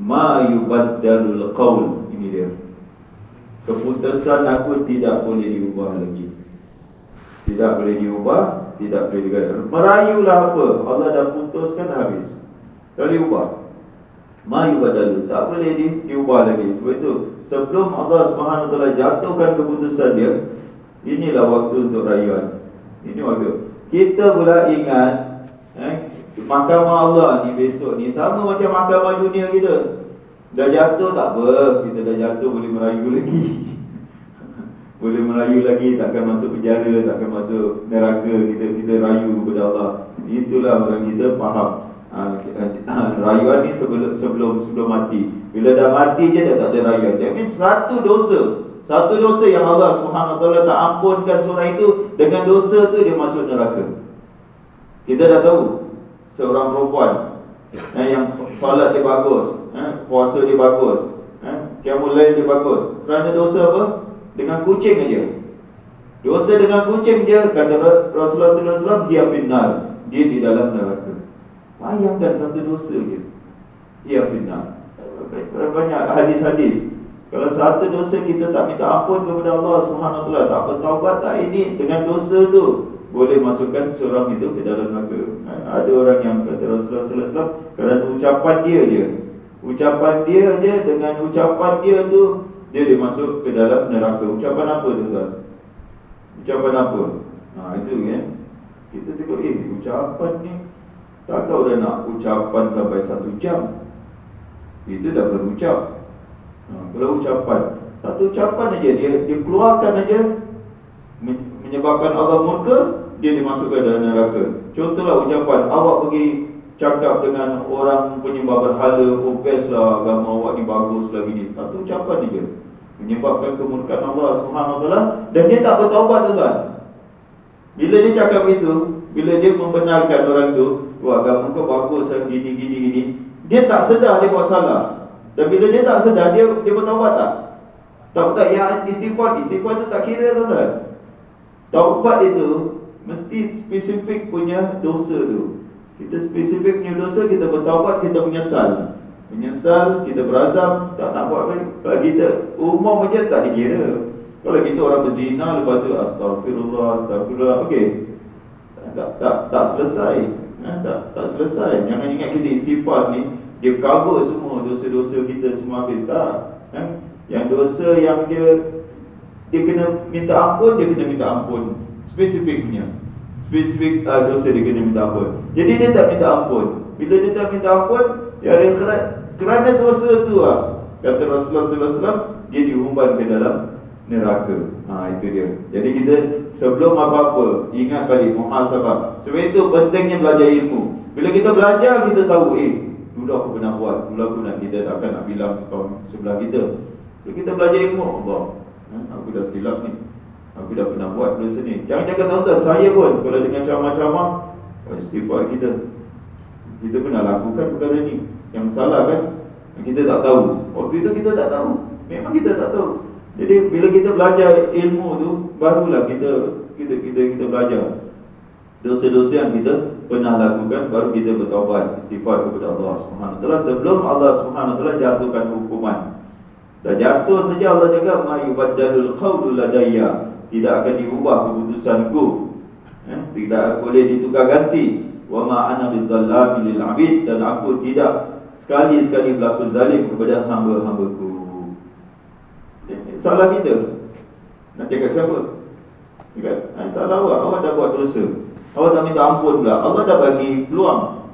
ma yubaddalul qaul. Ini dia. Keputusan aku tidak boleh diubah lagi. Tidak boleh diubah, tidak boleh diganti. Merayulah apa? Allah dah putuskan, dah habis. Tak boleh ubah. Ma yubaddalu, tak boleh diubah lagi. Sebab itu, sebelum Allah SWT jatuhkan keputusan dia, inilah waktu untuk rayuan. Ini waktu. Kita pula ingat mahkamah Allah ni besok ni sama macam mahkamah dunia kita. Dah jatuh tak apa, kita dah jatuh boleh merayu lagi. Boleh merayu lagi, takkan masuk penjara, takkan masuk neraka. Kita rayu kepada Allah. Itulah orang kita faham. Rayuan ni sebelum mati. Bila dah mati je dah tak ada rayuan. That means satu dosa yang Allah SWT tak ampunkan seorang itu, dengan dosa tu dia masuk neraka. Kita dah tahu seorang perempuan yang solat dia bagus, puasa dia bagus, qiyamul lail dia bagus, kerana dosa apa? Dengan kucing aja. Dosa dengan kucing je, kata Rasulullah SAW, dia finnar, dia di dalam neraka. Bayangkan satu dosa je, dia finnar. Banyak hadis-hadis. Kalau satu dosa kita tak minta ampun kepada Allah SWT, tak bertaubat, tak ini, dengan dosa tu boleh masukkan seorang itu ke dalam neraka. Ada orang yang kata Rasulullah SAW, kerana ucapan dia je, dengan ucapan dia tu dia masuk ke dalam neraka. Ucapan apa tu tuan? Ucapan apa? Itu kan. Kita tengok ucapan ni, tak tahu dah nak ucapan sampai 1 jam. Itu dah berucap. Kalau ucapan, satu ucapan aja dia keluarkan aja, menyebabkan Allah murka, dia dimasukkan dalam neraka. Contohlah ucapan, awak pergi cakap dengan orang penyembah berhala, best lah agama awak ni, bagus lagi ni. Satu ucapan aja menyebabkan kemurkaan Allah SWT, dan dia tak bertaubat tuan. Bila dia cakap itu, bila dia membenarkan orang tu, wah agama kau bagus lah, gini, dia tak sedar dia buat salah. Dan bila dia tak sedar, dia bertaubat tak? Tak, yang istighfar tu tak kira tuan. Taubat itu mesti spesifik punya dosa tu. Kita spesifik punya dosa, kita bertaubat, kita menyesal, kita berazam, tak nak buat lagi. Kalau kita umum aja tak dikira. Kalau kita orang berzina, lepas tu astagfirullah, okey, tak selesai. Tak selesai. Jangan ingat kita istighfar ni dia cover semua dosa-dosa kita semua habis, tak. Yang dosa yang dia kena minta ampun, dia kena minta ampun spesifiknya. Spesifik dosa dia kena minta ampun. Jadi dia tak minta ampun. Bila dia tak minta ampun, dia ada kerana dosa tu kata Rasulullah SAW, dia diumban ke dalam neraka. Itu dia. Jadi kita sebelum apa-apa ingat balik muhasabah. Sebab itu pentingnya belajar ilmu. Bila kita belajar, kita tahu dulu aku pernah buat, dulu aku nak, kita takkan nak bilang kawan sebelah kita. Bila kita belajar ilmu, Allah, aku dah silap ni, aku dah pernah buat dosa ni. Jangan cakap tuan-tuan, saya pun kalau dengan ceramah-ceramah, istighfar kita pernah lakukan perkara ni. Yang salah kan, kita tak tahu. Waktu itu kita tak tahu, memang kita tak tahu. Jadi bila kita belajar ilmu tu, barulah kita belajar dosa-dosa yang kita pernah lakukan, baru kita bertaubat, istighfar kepada Allah SWT sebelum Allah SWT jatuhkan hukuman. Dah jatuh saja Allah cakap, ma yubaddalul qawlu ladayya, tidak akan diubah keputusanku, tidak boleh ditukar ganti. Wa ma ana bidzallami lil abid, dan aku tidak sekali-sekali berlaku zalim kepada hamba-hambaku. Salah kita nak cakap siapa? Salah awak dah buat dosa, awak tak minta ampun pula. Allah dah bagi peluang.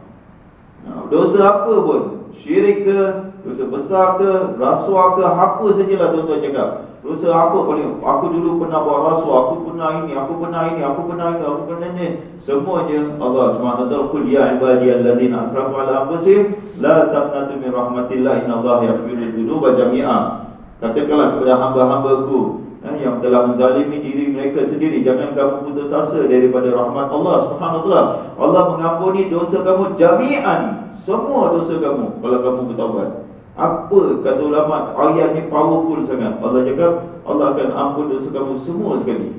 Dosa apa pun, syirik ke, dosa besar ke, rasuah ke, apa sajalah tuan-tuan cakap. Dosa apa paling, aku dulu pernah buat rasuah, aku pernah ini, aku pernah ini. Semuanya Allah SWT, qul ya ibadiyalladzina asrafu ala anfusihim la taqnatu min rahmatillah innallaha yaghfiru dzunuba jami'a. Katakanlah kepada hamba-hambaku yang telah menzalimi diri mereka sendiri, jangan kamu putus asa daripada rahmat Allah SWT. Allah mengampuni dosa kamu jami'an, semua dosa kamu, kalau kamu bertaubat. Apa kata ulama, ayat ni powerful sangat. Allah cakap Allah akan ampun dosa kamu semua sekali.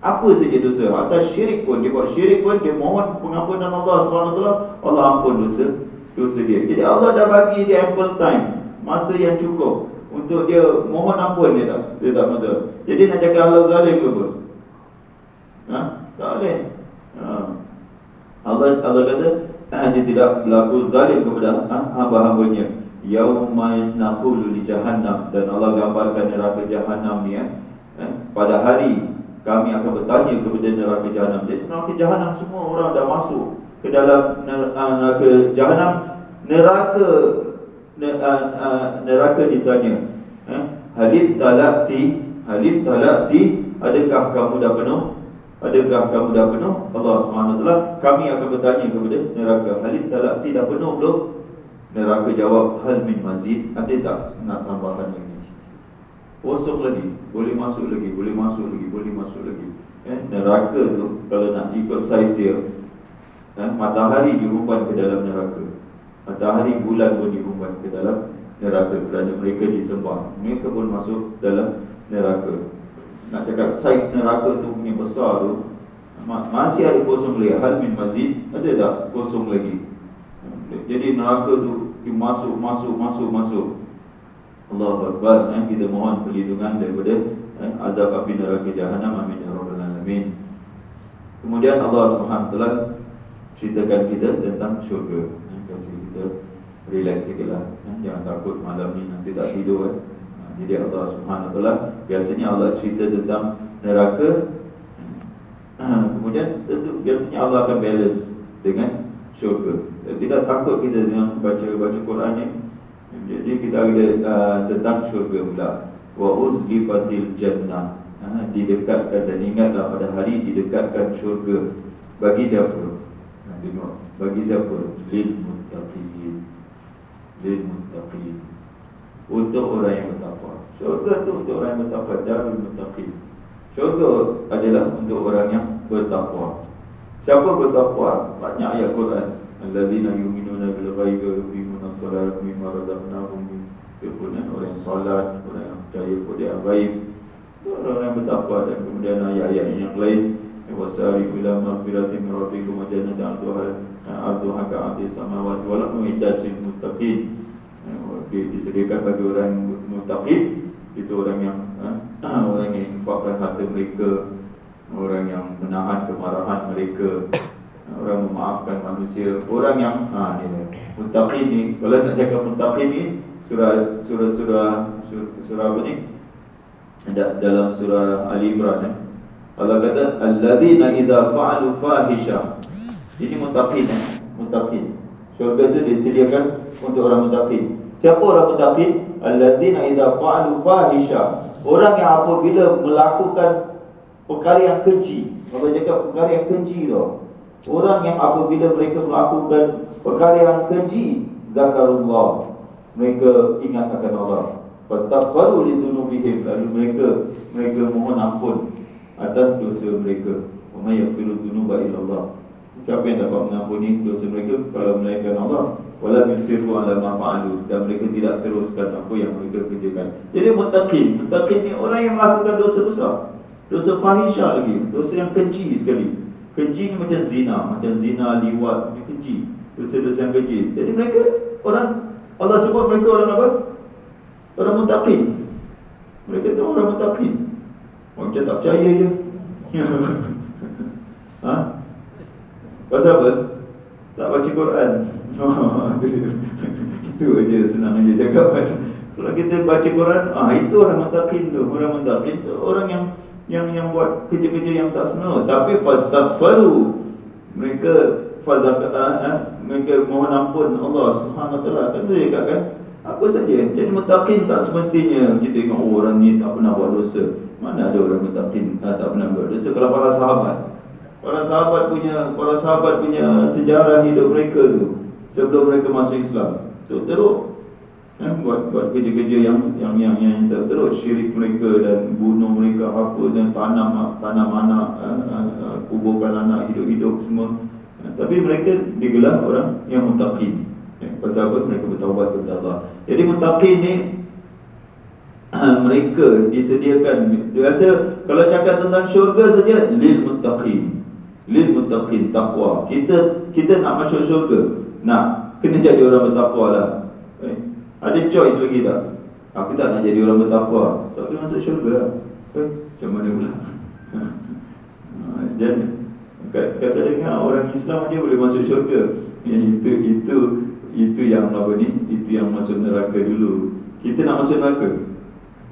Apa saja dosa, atas syirik pun, dia buat syirik pun, dia mohon pengampunan Allah SWT, Allah ampun dosa dosa dia. Jadi Allah dah bagi dia ample time, masa yang cukup untuk dia mohon ampun. Dia tak mahu. Jadi nak cakap Allah zalim ke apa? Tak boleh. Allah kata dia tidak berlaku zalim kepada hamba-hambanya. Yauma naqulu li jahannam, dan Allah gambarkan neraka jahanam ni pada hari kami akan bertanya kepada neraka jahanam. Jadi neraka jahanam semua orang dah masuk ke dalam neraka jahanam. Neraka ditanya, Halid talaqti, adakah kamu dah penuh? Adakah kamu dah penuh? Allah SWT, kami akan bertanya kepada neraka, Halid talaqti, dah penuh belum? Neraka jawab, hal min mazid, ada tak nak tambahan lagi? Kosong lagi, boleh masuk lagi, boleh masuk lagi, boleh masuk lagi. Neraka tu kalau nak ikut saiz dia, matahari dihumban ke dalam neraka, matahari bulan pun dihumban ke dalam neraka, kerana mereka disembah. Mereka pun masuk dalam neraka. Nak cakap saiz neraka tu punya besar tu, masih ada kosong lagi. Hal min mazid, ada tak kosong lagi? Jadi neraka tu masuk. Allahu Akbar. Kita mohon perlindungan daripada azab api neraka jahanam. Amin ya rabbal alamin. Kemudian Allah SWT ceritakan kita tentang syurga. Kasi kita relax sikitlah, jangan takut malam ni nanti tak tidur. Jadi Allah SWT biasanya Allah cerita tentang neraka, kemudian tentu biasanya Allah akan balance dengan syurga. Tidak takut kita dengan baca Quran ni. Jadi kita ada tentang syurga pula. Wa uzlifatil jannah, didekatkan, dan ingatlah pada hari didekatkan syurga. Bagi siapa? Tengok, bagi siapa? Lil muttaqin. Lil muttaqin, untuk orang yang bertakwa. Syurga tu untuk orang yang bertakwa. Darul muttaqin. Syurga adalah untuk orang yang bertakwa. Siapa bertakwa? Banyak ayat Quran. Alladzina yu'minuna bil ghaibi wa yuqimuna as-salata mimma razaqnahum yunfiqun. Orang yang solat, orang yang percaya pada yang gaib, orang yang bertakwa. Dan kemudian ayat-ayat yang lain, wasari'u ila maghfiratin min rabbikum wa jannatin 'arduha ka'ardis samawati wal ardi uiddat lil muttaqin. Disediakan bagi orang muttaqin, itu orang yang infakkan harta mereka, orang yang menahan kemarahan mereka, orang memaafkan manusia, orang yang muttaqin ni. Kalau nak cakap muttaqin ni, surah apa ni? Dalam surah Ali Imran, Allah kata alladzina idza fa'alu fahisha. Ini muttaqin, muttaqin. Syurga itu disediakan untuk orang muttaqin. Siapa orang muttaqin? Alladzina idza fa'alu fahisha, orang yang apabila melakukan perkara yang keji. Kalau cakap perkara yang keji tu, orang yang apabila mereka melakukan perkara yang keji, zakarullah, mereka ingat akan Allah. Fastaghfiru lidzunubihim, lalu mereka mohon ampun atas dosa mereka. Wa may yaghfiru dzunuba illa Allah. Siapa yang dapat mengampuni dosa mereka kalau melainkan Allah? Wala yusirru ala ma fa'alu, dan mereka tidak teruskan apa yang mereka kerjakan. Jadi muttaqin ni orang yang melakukan dosa besar, dosa fahisha lagi, dosa yang keji sekali. Keji ni macam zina, liwat, ni keji, dosa-dosa yang keji. Jadi mereka orang, Allah sebut mereka orang apa? Orang muttaqin. Mereka tu orang muttaqin. Orang macam tak percaya je. Pasal apa? Tak baca Quran. Itu aja, senang aja cakap. Kalau kita baca Quran, itu orang muttaqin tu. Orang muttaqin tu orang yang buat kerja-kerja yang tak senonoh, tapi fastaghfiru, mereka mereka mohon ampun Allah Subhanahu Wa Taala. Kan dia katakan apa saja. Jadi muttaqin tak semestinya kita tengok orang ni tak pernah buat dosa. Mana ada orang muttaqin tak pernah buat dosa? Kalau para sahabat punya sejarah hidup mereka tu sebelum mereka masuk Islam, tu teruk buat kerja-kerja yang teruk, syirik mereka dan bunuh mereka apa, dan tanam anak, kuburkan anak hidup-hidup semua. Tapi mereka digelar orang yang muttaqin. Pasal apa? Mereka bertaubat kepada Allah. Jadi muttaqin ni mereka disediakan. Biasa kalau cakap tentang syurga saja, lil muttaqin, takwa. Kita nak masuk syurga, nak kena jadi orang bertakwa lah. Ada choice lagi tak? Aku tak nak jadi orang bertakwa, tak boleh masuk syurga lah. Macam mana pula? Dan kata dengar orang Islam dia boleh masuk syurga. Itu yang apa ni? Itu yang masuk neraka dulu. Kita nak masuk neraka.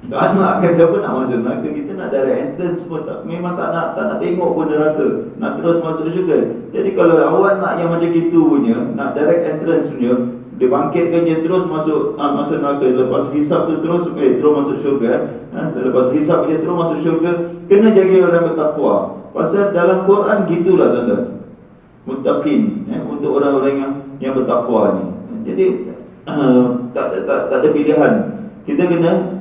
Tak nak kan, siapa nak masuk neraka? Kita nak direct entrance pun tak. Memang tak nak tengok pun neraka. Nak terus masuk syurga. Jadi kalau awak nak yang macam gitu punya, nak direct entrance punya, dia bangkitkan dia terus masuk neraka. Lepas hisap tu terus masuk syurga. Lepas hisap dia terus masuk syurga. Kena jadi orang bertakwa. Pasal dalam Quran gitulah tuan-tuan. Muttaqin, untuk orang-orang yang bertakwa ni. Jadi tak ada pilihan. Kita kena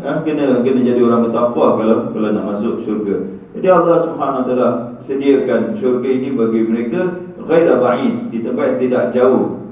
jadi orang bertakwa kalau nak masuk syurga. Jadi Allah Subhanahu Wa Taala sediakan syurga ini bagi mereka ghaira ba'id, di tempat yang tidak jauh.